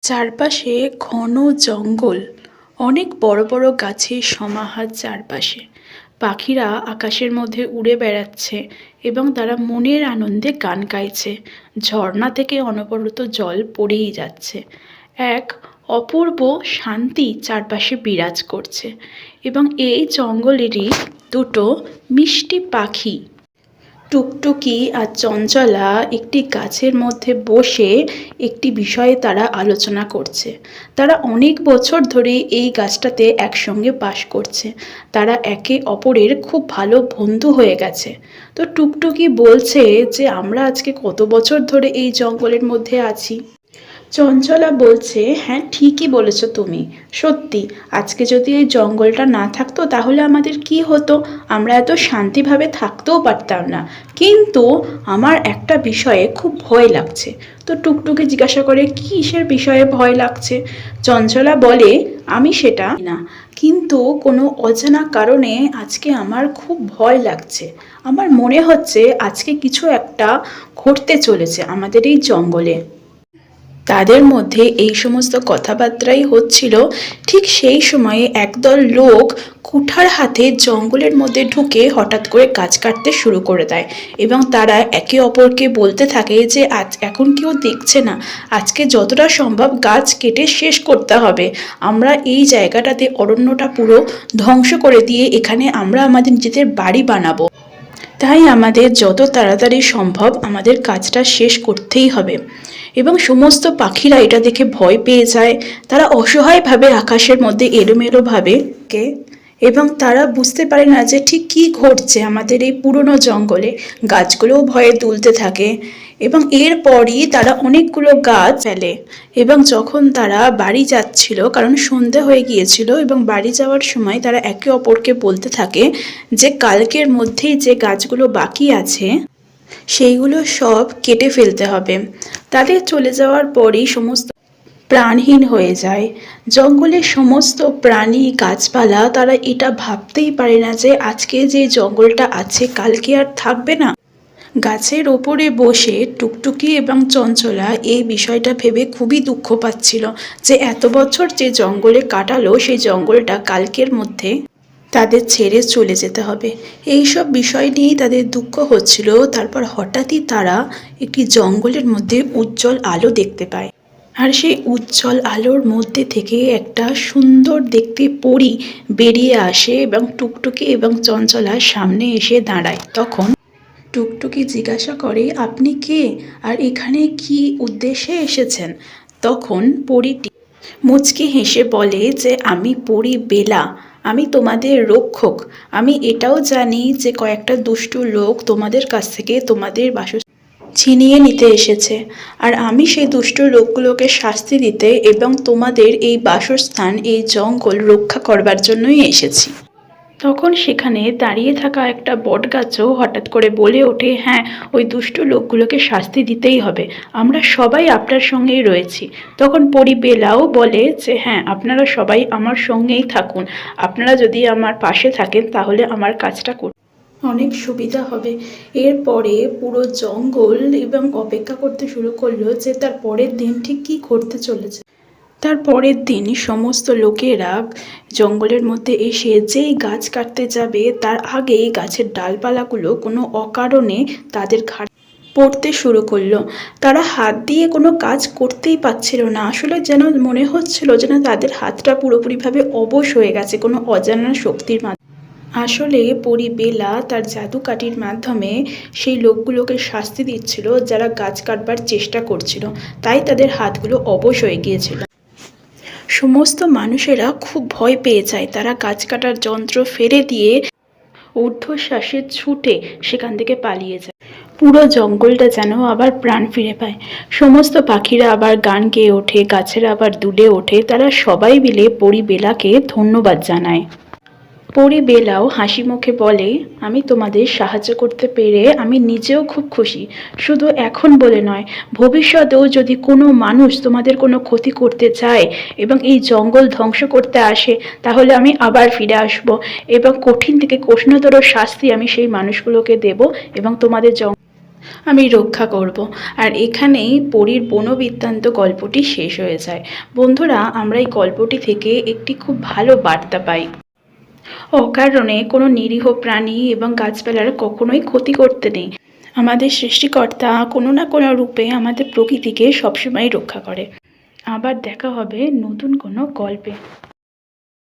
চারপাশে ঘন জঙ্গল, অনেক বড় বড় গাছের সমাহার চারপাশে। পাখিরা আকাশের মধ্যে উড়ে বেড়াচ্ছে এবং তারা মনের আনন্দে গান গাইছে। ঝর্ণা থেকে অনবরত জল পড়েই যাচ্ছে। এক অপূর্ব শান্তি চারপাশে বিরাজ করছে এবং এই জঙ্গলেরই দুটো মিষ্টি পাখি টুকটুকি আর চঞ্চলা একটি গাছের মধ্যে বসে একটি বিষয়ে তারা আলোচনা করছে। তারা অনেক বছর ধরে এই গাছটাতে একসঙ্গে বাস করছে। তারা একে অপরের খুব ভালো বন্ধু হয়ে গেছে। তো টুকটুকি বলছে যে আমরা আজকে কত বছর ধরে এই জঙ্গলের মধ্যে আছি। চঞ্চলা বলছে, হ্যাঁ ঠিকই বলেছ তুমি। সত্যি, আজকে যদি এই জঙ্গলটা না থাকতো তাহলে আমাদের কি হতো? আমরা এত শান্তিভাবে থাকতেও পারতাম না। কিন্তু আমার একটা বিষয়ে খুব ভয় লাগছে। তো টুকটুকি জিজ্ঞাসা করে, কিসের বিষয়ে ভয় লাগছে? চঞ্চলা বলে, আমি সেটা না, কিন্তু কোনো অজানা কারণে আজকে আমার খুব ভয় লাগছে। আমার মনে হচ্ছে আজকে কিছু একটা ঘটতে চলেছে আমাদের এই জঙ্গলে। তাদের মধ্যে এই সমস্ত কথাবার্তাই হচ্ছিল। ঠিক সেই সময়ে একদল লোক কুঠার হাতে জঙ্গলের মধ্যে ঢুকে হঠাৎ করে গাছ কাটতে শুরু করে দেয় এবং তারা একে অপরকে বলতে থাকে যে এখন কেউ দেখছে না, আজকে যতটা সম্ভব গাছ কেটে শেষ করতে হবে। আমরা এই জায়গাটাতে অরণ্যটা পুরো ধ্বংস করে দিয়ে এখানে আমরা আমাদের নিজেদের বাড়ি বানাবো। তাই আমাদের যত তাড়াতাড়ি সম্ভব আমাদের কাজটা শেষ করতেই হবে। এবং সমস্ত পাখিরা এটা দেখে ভয় পেয়ে যায়। তারা অসহায়ভাবে আকাশের মধ্যে এলোমেলোভাবে এবং তারা বুঝতে পারে না যে ঠিক কী ঘটছে আমাদের এই পুরনো জঙ্গলে। গাছগুলোও ভয়ে দুলতে থাকে এবং এরপরই তারা অনেকগুলো গাছ ফেলে। এবং যখন তারা বাড়ি যাচ্ছিল, কারণ সন্ধে হয়ে গিয়েছিল, এবং বাড়ি যাওয়ার সময় তারা একে অপরকে বলতে থাকে যে কালকের মধ্যেই যে গাছগুলো বাকি আছে সেইগুলো সব কেটে ফেলতে হবে। তাদের চলে যাওয়ার পরই সমস্ত প্রাণহীন হয়ে যায়। জঙ্গলের সমস্ত প্রাণী গাছপালা তারা এটা ভাবতেই পারে না যে আজকে যে জঙ্গলটা আছে কালকে আর থাকবে না। গাছের ওপরে বসে টুকটুকি এবং চঞ্চলা এই বিষয়টা ভেবে খুবই দুঃখ পাচ্ছিল যে এত বছর যে জঙ্গলে কাটালো সেই জঙ্গলটা কালকের মধ্যে তাদের ছেড়ে চলে যেতে হবে। এই সব বিষয় নিয়েই তাদের দুঃখ হচ্ছিল। তারপর হঠাৎই তারা একটি জঙ্গলের মধ্যে উজ্জ্বল আলো দেখতে পায়। আর সেই উজ্জ্বল আলোর মধ্যে থেকে একটা সুন্দর দেখতে পরী বেরিয়ে আসে এবং টুকটুকি এবং চঞ্চলার সামনে এসে দাঁড়ায়। তখন টুকটুকি জিজ্ঞাসা করে, আপনি কে আর এখানে কি উদ্দেশ্যে এসেছেন? তখন পরীটি মুচকি হেসে বলে যে আমি পরী বেলা, আমি তোমাদের রক্ষক। আমি এটাও জানি যে কয়েকটা দুষ্টু লোক তোমাদের কাছ থেকে তোমাদের বাসস্থান ছিনিয়ে নিতে এসেছে, আর আমি সেই দুষ্ট লোকগুলোকে শাস্তি দিতে এবং তোমাদের এই বাসস্থান এই জঙ্গল রক্ষা করবার জন্যই এসেছি। তখন সেখানে দাঁড়িয়ে থাকা একটা বটগাছও হঠাৎ করে বলে ওঠে, হ্যাঁ, ওই দুষ্ট লোকগুলোকে শাস্তি দিতেই হবে, আমরা সবাই আপনার সঙ্গেই রয়েছি। তখন পরিবেলাও বলে যে হ্যাঁ, আপনারা সবাই আমার সঙ্গেই থাকুন, আপনারা যদি আমার পাশে থাকেন তাহলে আমার কাজটা করতে অনেক সুবিধা হবে। এরপরে পুরো জঙ্গল এবং অপেক্ষা করতে শুরু করলো যে তার পরের দিন ঠিক কী ঘটতে চলেছে। তার পরের দিন সমস্ত লোকেরা জঙ্গলের মধ্যে এসে যেই গাছ কাটতে যাবে তার আগেই গাছের ডালপালাগুলো কোনো অকারণে তাদের ঘাড় পড়তে শুরু করলো। তারা হাত দিয়ে কোনো কাজ করতেই পারছিল না। আসলে যেন মনে হচ্ছিল যেন তাদের হাতটা পুরোপুরিভাবে অবশ হয়ে গেছে কোনো অজানা শক্তির মাধ্যমে। আসলে পরী বেলা তার জাদুকাঠির মাধ্যমে সেই লোকগুলোকে শাস্তি দিচ্ছিল যারা গাছ কাটবার চেষ্টা করছিল, তাই তাদের হাতগুলো অবশ হয়ে গিয়েছিল। সমস্ত মানুষেরা খুব ভয় পেয়ে যায়। তারা গাছ কাটার যন্ত্র ফেলে দিয়ে ঊর্ধ্বশ্বাসে ছুটে সেখান থেকে পালিয়ে যায়। পুরো জঙ্গলটা যেন আবার প্রাণ ফিরে পায়। সমস্ত পাখিরা আবার গান গেয়ে ওঠে, গাছেরা আবার দুলে ওঠে। তারা সবাই মিলে পরী বেলাকে ধন্যবাদ জানায়। পরী বেলাও হাসি মুখে বলে, আমি তোমাদের সাহায্য করতে পেরে আমি নিজেও খুব খুশি। শুধু এখন বলে নয়, ভবিষ্যতেও যদি কোনো মানুষ তোমাদের কোনো ক্ষতি করতে চায় এবং এই জঙ্গল ধ্বংস করতে আসে তাহলে আমি আবার ফিরে আসব এবং কঠিন থেকে কঠিনতর শাস্তি আমি সেই মানুষগুলোকে দেব এবং তোমাদের আমি রক্ষা করব। আর এখানেই পরীর বনবৃত্তান্ত গল্পটি শেষ হয়ে যায়। বন্ধুরা, আমরা এই গল্পটি থেকে একটি খুব ভালো বার্তা পাই। অকারণে কোনো নিরীহ প্রাণী এবং গাছপালার কখনোই ক্ষতি করতে নেই। আমাদের সৃষ্টিকর্তা কোনো না কোনো রূপে আমাদের প্রকৃতিকে সবসময় রক্ষা করে। আবার দেখা হবে নতুন কোনো গল্পে।